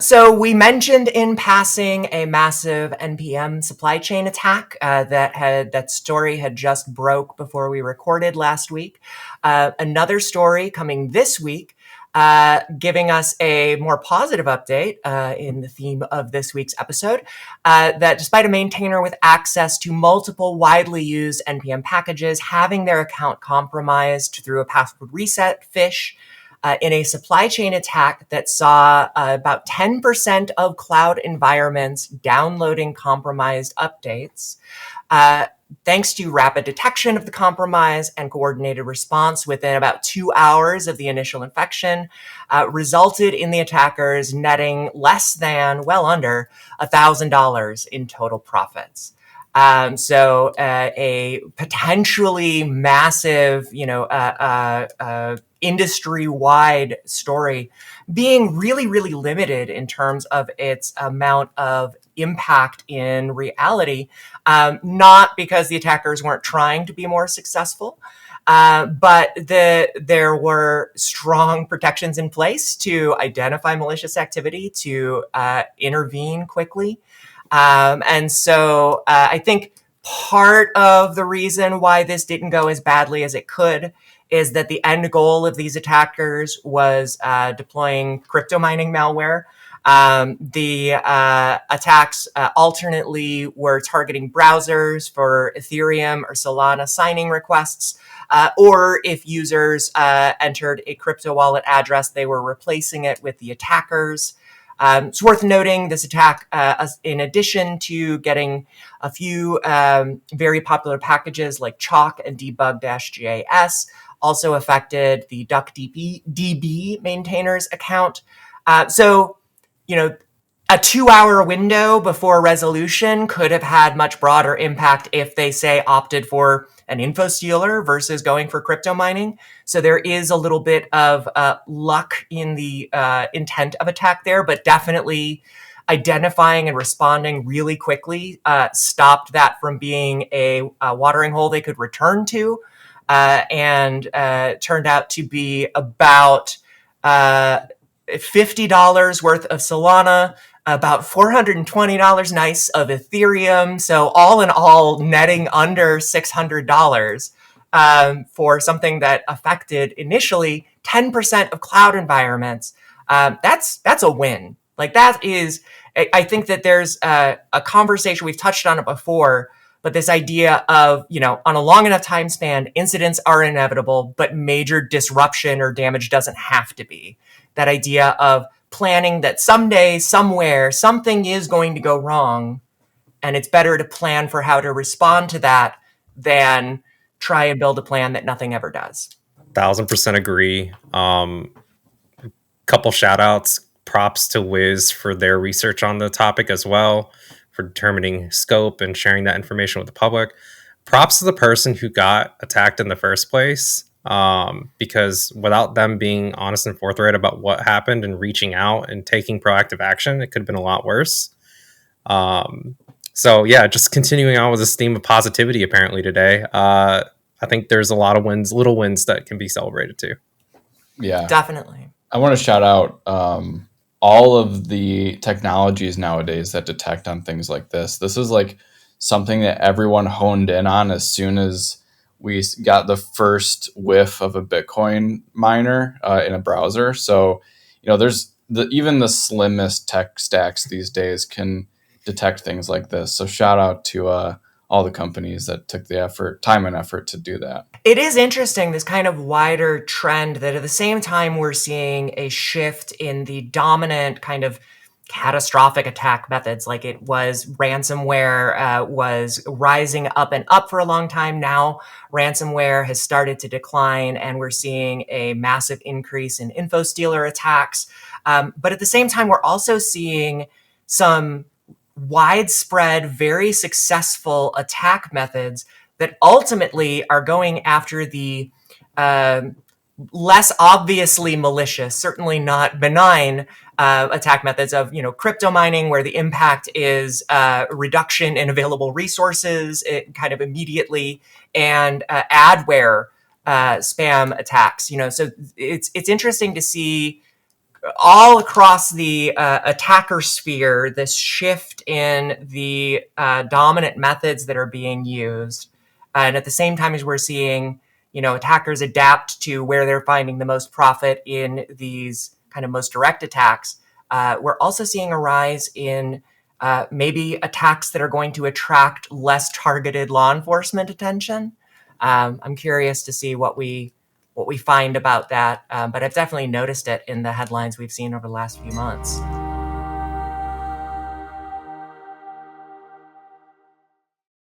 So we mentioned in passing a massive NPM supply chain attack that story had just broke before we recorded last week. Another story coming this week, giving us a more positive update in the theme of this week's episode, that despite a maintainer with access to multiple widely used NPM packages having their account compromised through a password reset phish, in a supply chain attack that saw about 10% of cloud environments downloading compromised updates. Thanks to rapid detection of the compromise and coordinated response within about 2 hours of the initial infection, resulted in the attackers netting less than, well under, $1,000 in total profits. So a potentially massive, industry-wide story being really, really limited in terms of its amount of impact in reality, not because the attackers weren't trying to be more successful, but there were strong protections in place to identify malicious activity, to intervene quickly. And so I think part of the reason why this didn't go as badly as it could is that the end goal of these attackers was deploying crypto mining malware. The attacks alternately were targeting browsers for Ethereum or Solana signing requests, or if users entered a crypto wallet address, they were replacing it with the attackers. It's worth noting this attack, in addition to getting a few very popular packages like Chalk and debug-jas, also affected the DuckDB maintainer's account. So, a 2-hour window before resolution could have had much broader impact if they, say, opted for an info stealer versus going for crypto mining. So there is a little bit of luck in the intent of attack there, but definitely identifying and responding really quickly stopped that from being a watering hole they could return to, and turned out to be about $50 worth of Solana, about $420 nice of Ethereum. So all in all, netting under $600 for something that affected initially 10% of cloud environments. That's a win. Like that is, I think that there's a conversation, we've touched on it before, but this idea of, on a long enough time span, incidents are inevitable, but major disruption or damage doesn't have to be. That idea of planning that someday, somewhere, something is going to go wrong, and it's better to plan for how to respond to that than try and build a plan that nothing ever does. 1,000% agree. Couple shout outs, props to Wiz for their research on the topic as well, for determining scope and sharing that information with the public. Props to the person who got attacked in the first place, because without them being honest and forthright about what happened and reaching out and taking proactive action, it could have been a lot worse. So yeah, just continuing on with this theme of positivity apparently today. I think there's a lot of wins, little wins that can be celebrated too. Yeah, definitely. I want to shout out all of the technologies nowadays that detect on things like this. This is like something that everyone honed in on as soon as we got the first whiff of a Bitcoin miner in a browser. So, there's even the slimmest tech stacks these days can detect things like this. So shout out to all the companies that took the time and effort to do that. It is interesting, this kind of wider trend that at the same time we're seeing a shift in the dominant kind of catastrophic attack methods, like it was ransomware was rising up and up for a long time. Now ransomware has started to decline, and we're seeing a massive increase in info stealer attacks. But at the same time, we're also seeing some widespread, very successful attack methods that ultimately are going after the less obviously malicious, certainly not benign attack methods of, crypto mining, where the impact is reduction in available resources kind of immediately, and adware spam attacks. So it's interesting to see all across the attacker sphere, this shift in the dominant methods that are being used. And at the same time as we're seeing, attackers adapt to where they're finding the most profit in these kind of most direct attacks, we're also seeing a rise in maybe attacks that are going to attract less targeted law enforcement attention. I'm curious to see what we find about that, but I've definitely noticed it in the headlines we've seen over the last few months.